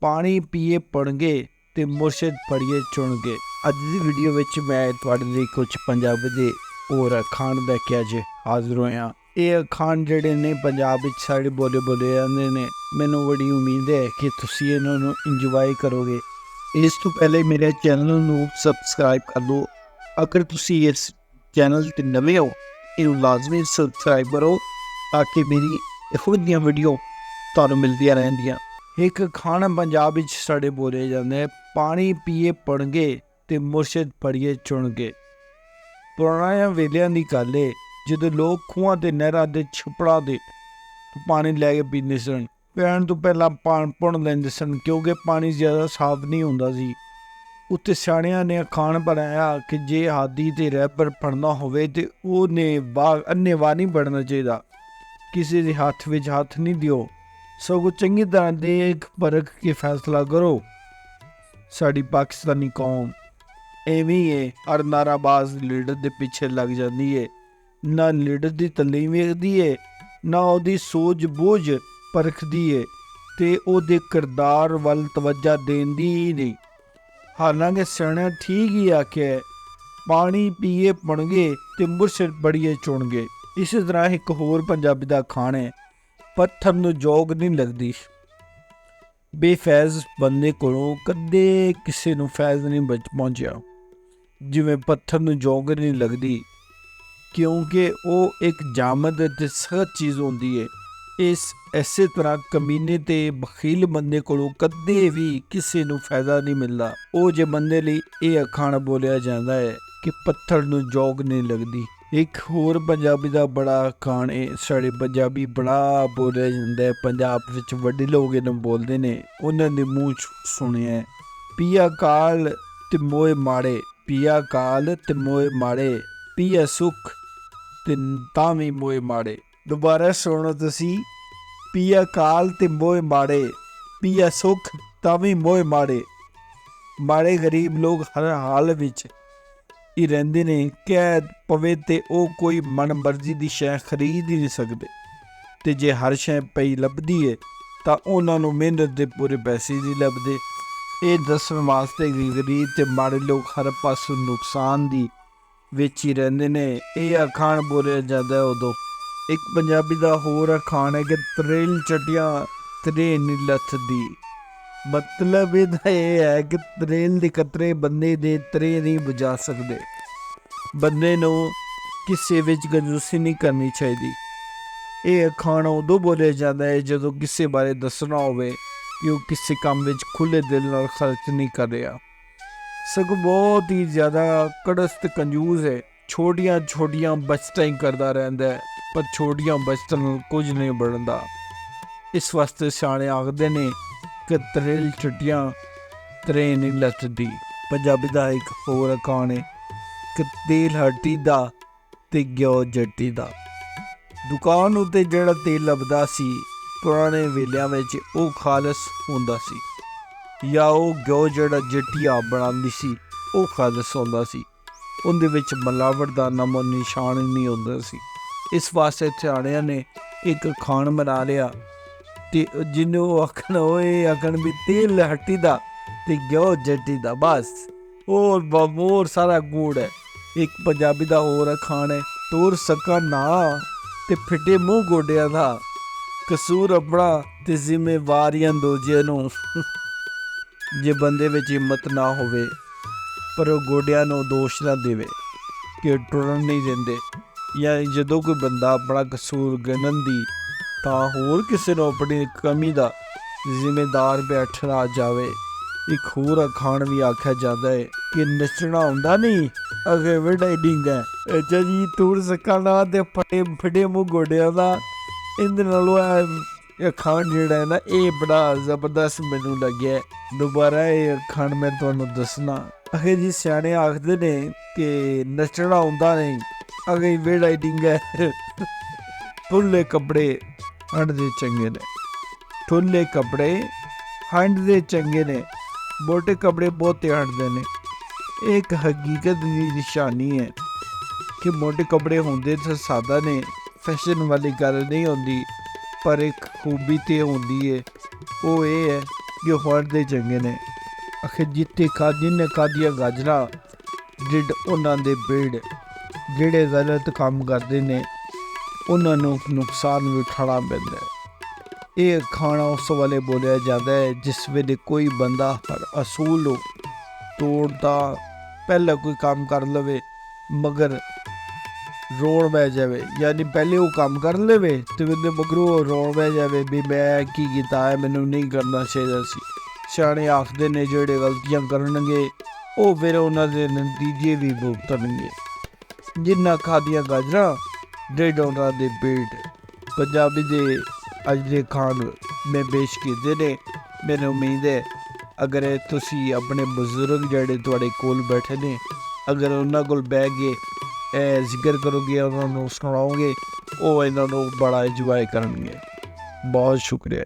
पानी पीए पढ़गे ते मुर्शद पढ़िए चुनगे। अज दी वीडियो विच मैं तुहाडे लई कुछ पंजाबी दे होर अखाण लैके अज हाज़र होया। ये अखाण जिहड़े ने पंजाब विच साढ़े बोले जांदे ने। मैनूं बड़ी उम्मीद है कि तुसीं इन्हां नूं इंजॉय करोगे। इस तो पहले मेरे चैनल नूं सबसक्राइब कर लो। अगर तुसीं इस चैनल ते नवे हो इनूं लाजमी सबसक्राइब करो ताकि मेरी इहो जिहियां वीडियो तुहानूं मिलदियां रहंदियां। एक अखाण पंजाब विच साढ़े बोले जांदे पानी पीए पढ़गे ते मुर्शद पढ़िए चुनगे। पुराने वेलियां दी गल है जदों लोग खूहां ते नहरां ते छप्पड़ां ते पानी लैके पींदे सन। पैण तो पहलां पुण लैंदे सन क्योंकि पानी ज़्यादा साफ नहीं हुंदा सी। उत्ते सियाणियां ने अखाण बनाया कि जे हाथी ते रैबर फड़ना होवे ते ओहने अन्नेवाह नहीं बढ़ना चाहिदा। किसी दे हत्थ विच हत्थ नहीं दिओ, सगों चंगी तरह देख परख के फैसला करो। साड़ी पाकिस्तानी कौम एवें ही है, हर नाराबाज लीडर दे पीछे लग जाती है। ना लीडर दी तलीम वेखदी है ना ओहदी सोच बूझ परखदी है ते ओहदे किरदार वल तवज्जो देंदी ही नहीं। हालांकि सियाणा ठीक ही आख्या है, पानी पीए पढ़गे ते मुर्शद पढ़िए चुनगे। इस तरह एक होर पंजाबी दा अखाण है, पत्थर नूं जोग नहीं लगदी। बेफैज़ बंदे कोलों कदे किसी नूं फैज़ नहीं पहुंचिया, जिवें पत्थर नूं जोग नहीं लगदी क्योंकि वो एक जामद ते सख्त चीज़ होंदी है। इसे तरह कमीने ते बखील बंदे कोलों कदे भी किसी नूं फायदा नहीं मिलता। वो जे बंदे लई ये अखाण बोलिया जाता है कि पत्थर नूं जोग नहीं लगदी। एक होर पंजाबी दा बड़ा अखाण है, साढ़े पंजाबी बड़ा बोलिया जाता है। पंजाब विच वड्डे लोग इन्हूं बोलदे ने, उन्हां दे मूँह सुनिया है। पिया काल ते मोए माड़े, पिया काल ते मोए माड़े, पिया सुख ते तां वी मोए माड़े। दोबारा सुनो तुसी, पिया काल ते मोए माड़े, पिया सुख तां वी मोए माड़े। माड़े गरीब लोग हर हाल विच ही रहिंदे ने, कैद पवे ते ओ कोई मन मर्जी दी शै खरीद ही नहीं सकदे ते जे हर शै पई लभदी है तां उन्हां नूं मेहनत दे पूरे पैसे नहीं लभदे। ये दसण वास्ते गरीब ते माड़े लोग हर पासों नुकसान दी विच ही रहिंदे ने। ये अखाण बोलिया जांदा है उदों। एक पंजाबी दा होर अखाण है कि तरेल चटिया तरे नहीं लथदी। मतलब इहदा यह है कि तरेल दे कतरे बंदे दे तरे नहीं बुझा सकदे। बंदे नूं किसे विच कंजूसी नहीं करनी चाहिदी। ये अखाण उदों बोलिया जाता है जदों किसे बारे दसना होवे कि वो किसी काम विच खुले दिल नाल खर्च नहीं कर रहा, सगों बहुत ही ज़्यादा कड़स ते कंजूस है। छोटियां छोटियां बचतां ही करता रहता है पर छोटियां बचतां नाल कुछ नहीं बनता। इस वास्ते सियाणे आखदे ने कि तरेल चटियां तरे नहीं लथदी। पंजाबी दा एक होर अखाण है कि तेल हट्टी दा ते घ्यो जट्टी दा। दुकान उत्ते जिहड़ा तेल लभदा सी पुराने वेलियां विच वो खालस हुंदा सी, या वो घ्यो जिहड़ा जट्टिया बनांदी सी वो खालस हुंदा सी। उहदे विच मिलावट दा नामो निशान नहीं हुंदा सी। इस वास्ते सियाणियां ने एक अखाण बना लिया ते जिन्हों आखन आखन भी तेल हट्टी दा ते घ्यो जट्टी दा, बस और सारा कूड़ है। एक पंजाबी दा होर अखाण है, तोर सका ना ते फिटे मूँह गोडिया दा, कसूर अपना ते जिम्मेवारियां दूजियां नूं। जे बंदे विच हिम्मत ना होवे पर वो गोडियां नूं दोष ना देवे कि टुरन नहीं देंदे, या जदों कोई बंदा अपना कसूर गिनन दी तां होर किसी नूं अपनी कमी दा जिम्मेदार बैठना जावे। एक होर अखाण भी आख्या जाता है कि नचना हुंदा नहीं अगे वेड़ा डिंगा। अच्छा जी, टूर सका ना ते फटे मूँह गोडियां दा। इंदे नालों अखाण जिहड़ा है ना ये बड़ा जबरदस्त मैनूं लग्या। दोबारा ये अखाण मैं तुहानूं दसना। अगे जी सियाणे आखदे ने कि नचना हुंदा नहीं अगे वेड़ा डिंगा। ठुल्ले कपड़े हंड दे चंगे ने, ठुल्ले कपड़े हंड दे चंगे ने, मोटे कपड़े बहुते हंडदे ने। एक हकीकत की निशानी है कि मोटे कपड़े होंदे तो सादा ने, फैशन वाली गल नहीं होंदी, पर एक खूबी तो होंदी है। वो ये है ਕਿ ਫੜਦੇ ਚੰਗੇ ਨੇ। ਆਖਿਰ ਜਿਹਨੇ ਖਾਧੀਆਂ ਗਾਜਰਾਂ ਢਿੱਡ ਉਹਨਾਂ ਦੇ ਪੀੜ। ਜਿਹੜੇ ਗਲਤ ਕੰਮ ਕਰਦੇ ਨੇ ਉਹਨਾਂ ਨੂੰ ਨੁਕਸਾਨ ਵੀ ਉਠਾਉਣਾ ਪੈਂਦਾ ਹੈ। ਇਹ ਖਾਣਾ ਉਸ ਵੇਲੇ ਬੋਲਿਆ ਜਾਂਦਾ ਹੈ ਜਿਸ ਵੇਲੇ ਕੋਈ ਬੰਦਾ ਹਰ ਅਸੂਲ ਨੂੰ ਤੋੜਦਾ ਪਹਿਲਾਂ ਕੋਈ ਕੰਮ ਕਰ ਲਵੇ ਮਗਰ ਰੋਣ ਬਹਿ ਜਾਵੇ, ਯਾਨੀ ਪਹਿਲੇ ਉਹ ਕੰਮ ਕਰ ਲਵੇ ਤੇ ਉਹਦੇ ਮਗਰੋਂ ਉਹ ਰੋਣ ਬਹਿ ਜਾਵੇ ਵੀ ਮੈਂ ਕੀ ਕੀਤਾ ਹੈ, ਮੈਨੂੰ ਨਹੀਂ ਕਰਨਾ ਚਾਹੀਦਾ ਸੀ। ਸਿਆਣੇ ਆਖਦੇ ਨੇ ਜਿਹੜੇ ਗਲਤੀਆਂ ਕਰਨਗੇ ਉਹ ਫਿਰ ਉਹਨਾਂ ਦੇ ਨਤੀਜੇ ਵੀ ਭੁਗਤਣਗੇ। ਜਿਨ੍ਹਾਂ ਖਾਧੀਆਂ ਗਾਜਰਾਂ ਢਿੱਡ ਉਹਨਾਂ ਦੇ ਪੇਟ। ਪੰਜਾਬੀ ਦੇ ਅੱਜ ਦੇ ਖਾਣ ਮੈਂ ਪੇਸ਼ ਕੀਤੇ ਨੇ। ਮੈਨੂੰ ਉਮੀਦ ਹੈ ਅਗਰ ਤੁਸੀਂ ਆਪਣੇ ਬਜ਼ੁਰਗ ਜਿਹੜੇ ਤੁਹਾਡੇ ਕੋਲ ਬੈਠੇ ਨੇ ਅਗਰ ਉਹਨਾਂ ਕੋਲ ਬਹਿ ਕੇ ਜ਼ਿਕਰ ਕਰੋਗੇ, ਉਹਨਾਂ ਨੂੰ ਸੁਣਾਓਗੇ, ਉਹ ਇਹਨਾਂ ਨੂੰ ਬੜਾ ਇੰਜੋਏ ਕਰਨਗੇ। ਬਹੁਤ ਸ਼ੁਕਰੀਆ।